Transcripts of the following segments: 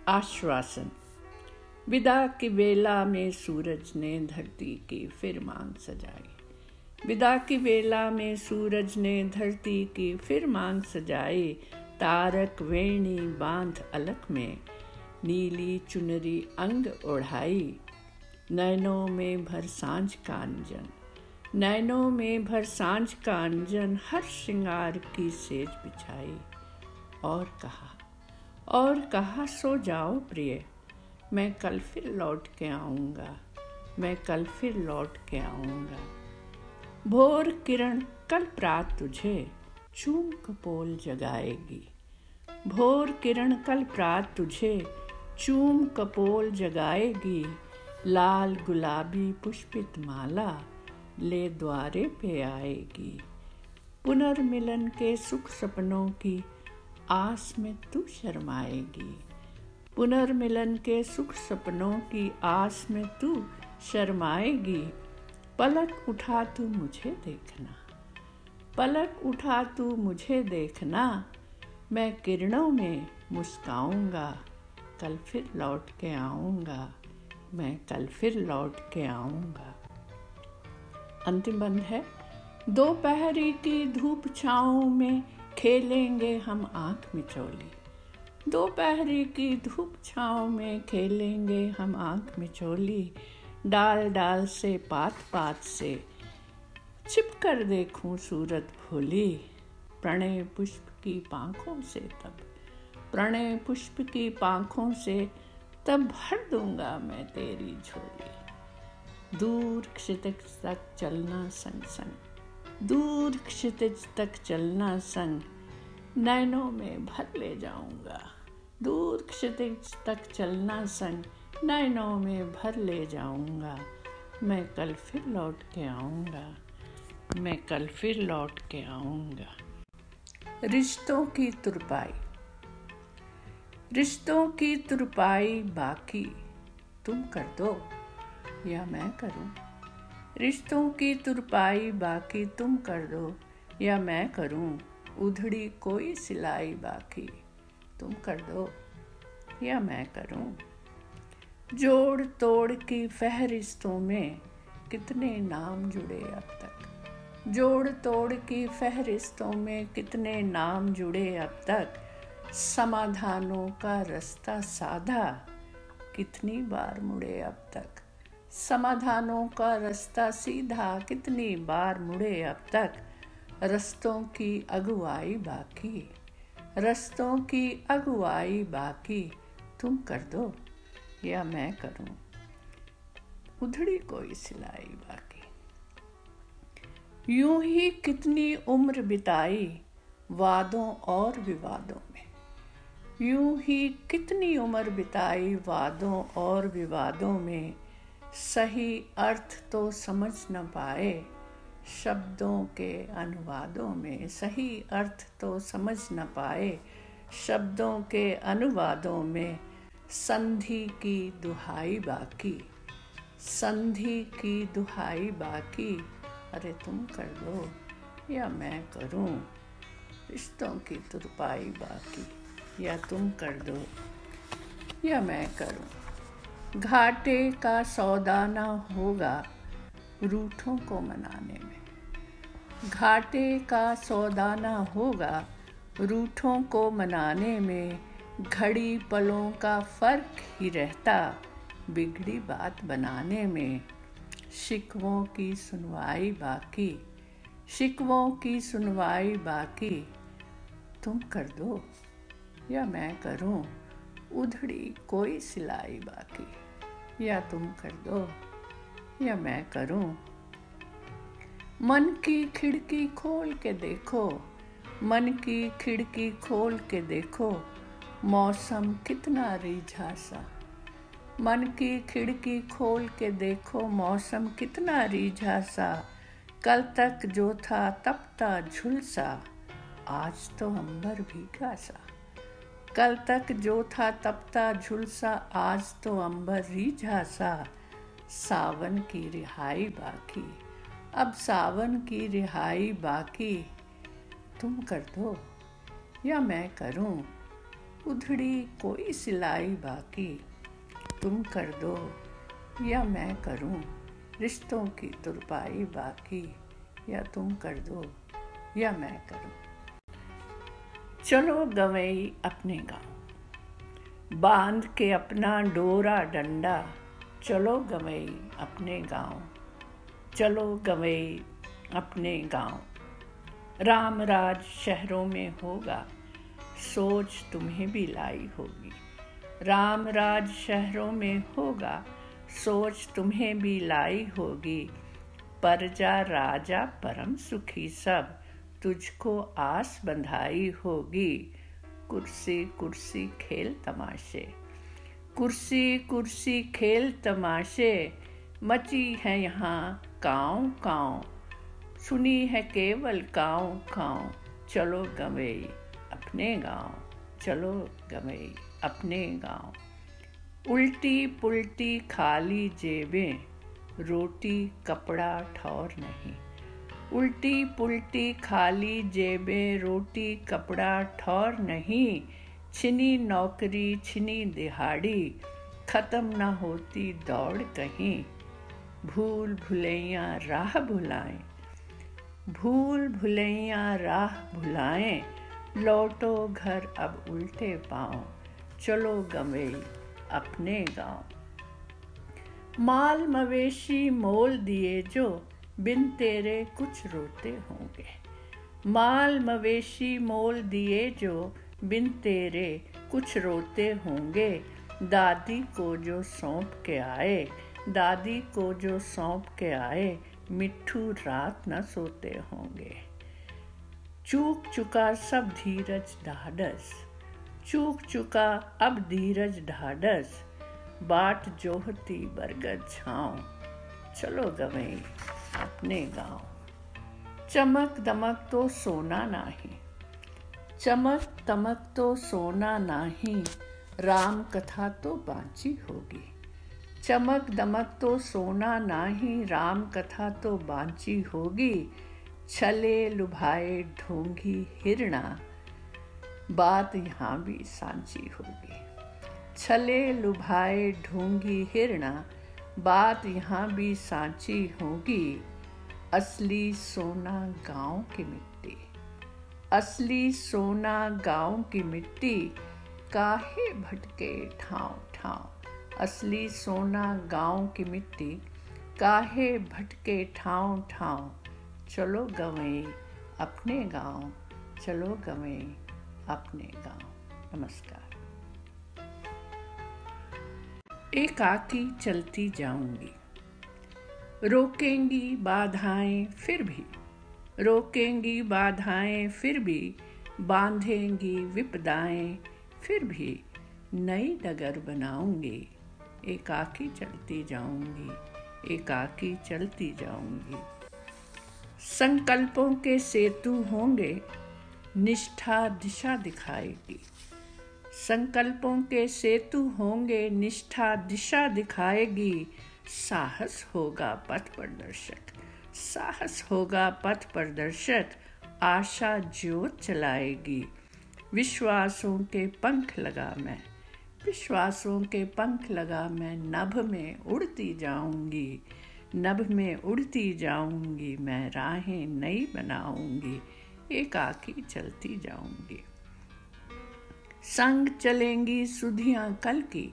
आश्वासन। विदा की बेला में सूरज ने धरती की फिर मांग सजाई। विदा की बेला में सूरज ने धरती की फिर मांग सजाई। तारक वेणी बांध अलख में नीली चुनरी अंग ओढ़ाई। नैनों में भर सांझ का अंजन, नैनों में भर सांझ का अंजन, हर श्रृंगार की सेज बिछाई। और कहा सो जाओ प्रिय, मैं कल फिर लौट के आऊँगा, मैं कल फिर लौट के आऊँगा। भोर किरण कल प्रात तुझे चूम कपोल जगाएगी। भोर किरण कल प्रात तुझे चूम कपोल जगाएगी। लाल गुलाबी पुष्पित माला ले द्वारे पे आएगी। पुनर्मिलन के सुख सपनों की आस में तू शर्माएगी। पुनर्मिलन के सुख सपनों की आस में तू शर्माएगी। पलक उठा तू मुझे देखना, पलक उठा तू मुझे देखना, मैं किरणों में मुस्काऊंगा, कल फिर लौट के आऊँगा, मैं कल फिर लौट के आऊँगा। अंतिम बंद है। दोपहरी की धूप छाँव में खेलेंगे हम आँख मिचौली। दोपहरी की धूप छाँव में खेलेंगे हम आँख मिचौली। डाल डाल से पात पात से छिप कर देखूं सूरत भोली। प्रणय पुष्प की पाँखों से तब, प्रणय पुष्प की पाँखों से तब भर दूंगा मैं तेरी झोली। दूर क्षितिज तक चलना संग संग, दूर क्षितिज तक चलना संग, नैनों में भर ले जाऊंगा। दूर क्षितिज तक चलना संग, नैनों में भर ले जाऊंगा। मैं कल फिर लौट के आऊँगा, मैं कल फिर लौट के आऊँगा। रिश्तों की तुरपाई। रिश्तों की तुरपाई बाकी तुम कर दो या मैं करूं। रिश्तों की तुरपाई बाकी तुम कर दो या मैं करूं। उधड़ी कोई सिलाई बाकी तुम कर दो या मैं करूं। जोड़ तोड़ की फहरिस्तों में कितने नाम जुड़े अब तक। जोड़ तोड़ की फहरिस्तों में कितने नाम जुड़े अब तक। समाधानों का रास्ता साधा कितनी बार मुड़े अब तक। समाधानों का रास्ता सीधा कितनी बार मुड़े अब तक। रस्तों की अगुवाई बाकी, रस्तों की अगुवाई बाकी तुम कर दो या मैं करूं। उधड़ी कोई सिलाई बाकी। यूं ही कितनी उम्र बिताई वादों और विवादों में। यूं ही कितनी उम्र बिताई वादों और विवादों में। सही अर्थ तो समझ न पाए शब्दों के अनुवादों में। सही अर्थ तो समझ न पाए शब्दों के अनुवादों में। संधि की दुहाई बाकी, संधि की दुहाई बाकी, अरे तुम कर दो या मैं करूं। रिश्तों की तुरपाई बाकी या तुम कर दो या मैं करूं। घाटे का सौदा न होगा रूठों को मनाने में। घाटे का सौदा न होगा रूठों को मनाने में। घड़ी पलों का फर्क ही रहता बिगड़ी बात बनाने में। शिकवों की सुनवाई बाकी, शिकवों की सुनवाई बाकी तुम कर दो या मैं करूं। उधड़ी कोई सिलाई बाकी या तुम कर दो या मैं करूं। मन की खिड़की खोल के देखो, मन की खिड़की खोल के देखो, मौसम कितना रिझा सा। मन की खिड़की खोल के देखो, मौसम कितना रिझा सा। कल तक जो था तपता झुलसा, आज तो अंबर भीगा सा। कल तक जो था तपता झुलसा, आज तो अंबर रिझा सा। सावन की रिहाई बाकी, अब सावन की रिहाई बाकी तुम कर दो या मैं करूं। उधड़ी कोई सिलाई बाकी, तुम कर दो या मैं करूं, रिश्तों की तुरपाई बाकी, या तुम कर दो या मैं करूं। चलो गवई अपने गाँव, बांध के अपना डोरा डंडा, चलो गवई अपने गाँव, चलो गवई अपने गाँव। राम राज शहरों में होगा, सोच तुम्हें भी लाई होगी। राम राज शहरों में होगा, सोच तुम्हें भी लाई होगी। प्रजा राजा परम सुखी सब, तुझको आस बंधाई होगी। कुर्सी कुर्सी खेल तमाशे, कुर्सी कुर्सी खेल तमाशे, मची है यहाँ काँव काँव, सुनी है केवल काँव काँव। चलो गवई अपने गाँव, चलो गवई अपने गाँव। उल्टी पुल्टी खाली जेबें, रोटी कपड़ा ठौर नहीं। उल्टी पुल्टी खाली जेबें, रोटी कपड़ा ठौर नहीं। छिनी नौकरी छिनी दिहाड़ी, खत्म न होती दौड़ कहीं। भूल भुलैया राह भुलाएं, भूल भुलैया राह भुलाएं, लौटो घर अब उल्टे पाँव, चलो गवई अपने गाँव। माल मवेशी मोल दिए जो, बिन तेरे कुछ रोते होंगे। माल मवेशी मोल दिए जो, बिन तेरे कुछ रोते होंगे। दादी को जो सौंप के आए, दादी को जो सौंप के आए, मिट्ठू रात न सोते होंगे। चूक चुका सब धीरज ढाढ़स, चूक चुका अब धीरज ढाढ़स, बाट जोहती बरगद छाँव, चलो गवई अपने गाँव। चमक दमक तो सोना नाही, चमक दमक तो सोना नाही, राम कथा तो बाँची होगी। चमक दमक तो सोना नाही, राम कथा तो बाँची होगी। छले लुभाए ढोंगी हिरना, बात यहाँ भी सांची होगी। छले लुभाए ढोंगी हिरना, बात यहाँ भी सांची होगी। असली सोना गाँव की मिट्टी, असली सोना गाँव की मिट्टी, काहे भटके ठाव ठाव। असली सोना गाँव की मिट्टी, काहे भटके ठाव ठाव। चलो गवई अपने गाँव, चलो गवई अपने गाँव। नमस्कार। एकाकी चलती जाऊंगी, रोकेंगी बाधाएं फिर भी, रोकेंगी बाधाएं फिर भी, बांधेंगी विपदाएं फिर भी, नई डगर बनाऊंगी। एकाकी चलती जाऊंगी, एकाकी चलती जाऊंगी। संकल्पों के सेतु होंगे, निष्ठा दिशा दिखाएगी। संकल्पों के सेतु होंगे, निष्ठा दिशा दिखाएगी। साहस होगा पथ प्रदर्शक, साहस होगा पथ प्रदर्शक, आशा ज्योत चलाएगी। विश्वासों के पंख लगा मैं, विश्वासों के पंख लगा मैं, नभ में उड़ती जाऊंगी, नभ में उड़ती जाऊंगी। मैं राहें नई बनाऊंगी, एकाकी चलती जाऊंगी। संग चलेंगी सुधियां कल की,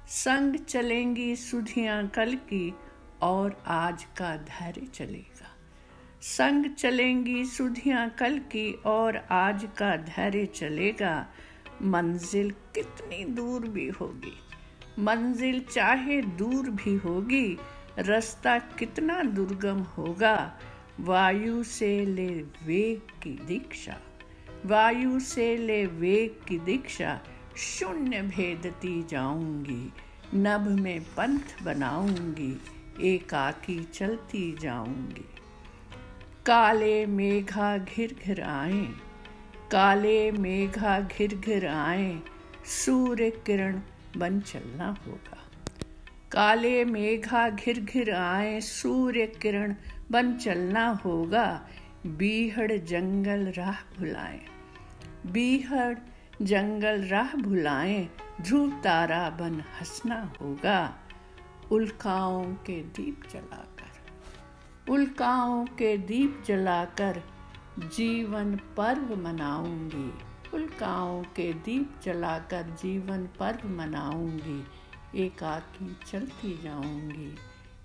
संग चलेंगी सुधियां कल की, और आज का धैर्य चलेगा। संग चलेंगी सुधियां कल की, और आज का धैर्य चलेगा। मंजिल कितनी दूर भी होगी, मंजिल चाहे दूर भी होगी, रास्ता कितना दुर्गम होगा। वायु से ले वेग की दीक्षा, वायु से ले वेग की दीक्षा, शून्य भेदती जाऊंगी। नभ में पंथ बनाऊंगी, एकाकी चलती जाऊंगी। काले मेघा घिर घिर आए, काले मेघा घिर घिर आए, सूर्य किरण बन चलना होगा। काले मेघा घिर घिर आए, सूर्य किरण बन चलना होगा। बीहड़ जंगल राह भुलाएं, बीहड़ जंगल राह भुलाएं, ध्रुव तारा बन हंसना होगा। उल्काओं के दीप जलाकर, उल्काओं के दीप जलाकर जीवन पर्व मनाऊंगी। उल्काओं के दीप जलाकर जीवन पर्व मनाऊंगी। एकाकी चलती जाऊंगी,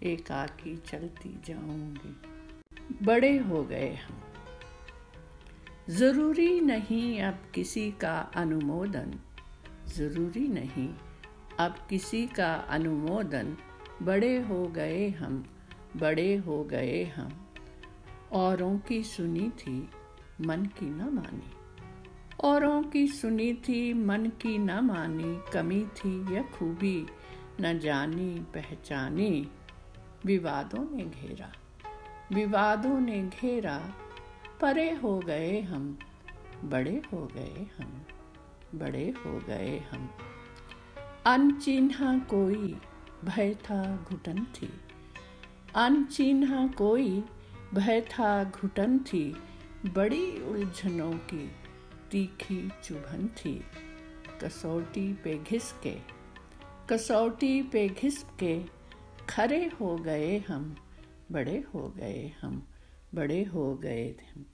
एकाकी चलती जाऊंगी। बड़े हो गए हम, जरूरी नहीं अब किसी का अनुमोदन, जरूरी नहीं अब किसी का अनुमोदन। बड़े हो गए हम, बड़े हो गए हम। औरों की सुनी थी, मन की न मानी। औरों की सुनी थी, मन की न मानी। कमी थी या खूबी, न जानी पहचानी। विवादों ने घेरा, विवादों ने घेरा। परे हो गए हम, बड़े हो गए हम, बड़े हो गए हम। अनचिन्हा कोई भय था घुटन थी, अनचिन्हा कोई भय था घुटन थी। बड़ी उलझनों की तीखी चुभन थी। कसौटी पे घिस के, कसौटी पे घिस के खरे हो गए हम, बड़े हो गए हम, बड़े हो गए हम।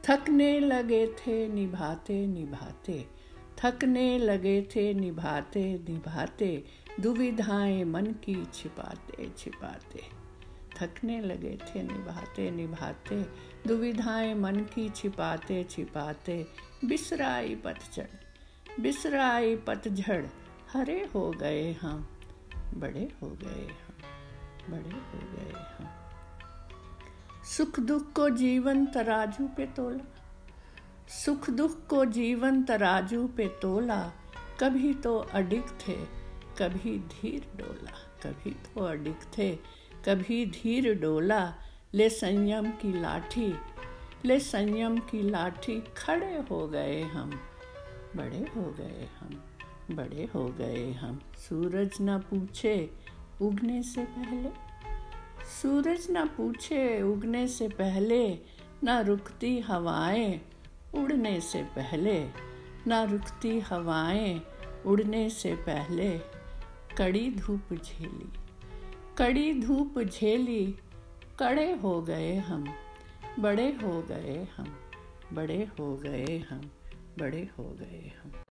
थकने लगे थे निभाते निभाते, थकने लगे थे निभाते निभाते। दुविधाएं मन की छिपाते छिपाते, थकने लगे थे निभाते निभाते। दुविधाएं मन की छिपाते छिपाते। बिसराई पतझड़, बिसराई पतझड़। हरे हो गए हम, बड़े हो गए हम, बड़े हो गए हम। सुख दुख को जीवन तराजू पे तोला, सुख दुख को जीवन तराजू पे तोला। कभी तो अडिग थे, कभी धीर डोला, कभी तो अडिग थे, कभी धीर डोला। ले संयम की लाठी, ले संयम की लाठी। खड़े हो गए हम, बड़े हो गए हम, बड़े हो गए हम। सूरज न पूछे उगने से पहले, सूरज न पूछे उगने से पहले। न रुकती हवाएं उड़ने से पहले, न रुकती हवाएं उड़ने से पहले। कड़ी धूप झेली, कड़ी धूप झेली। कड़े हो गए हम, बड़े हो गए हम, बड़े हो गए हम, बड़े हो गए हम।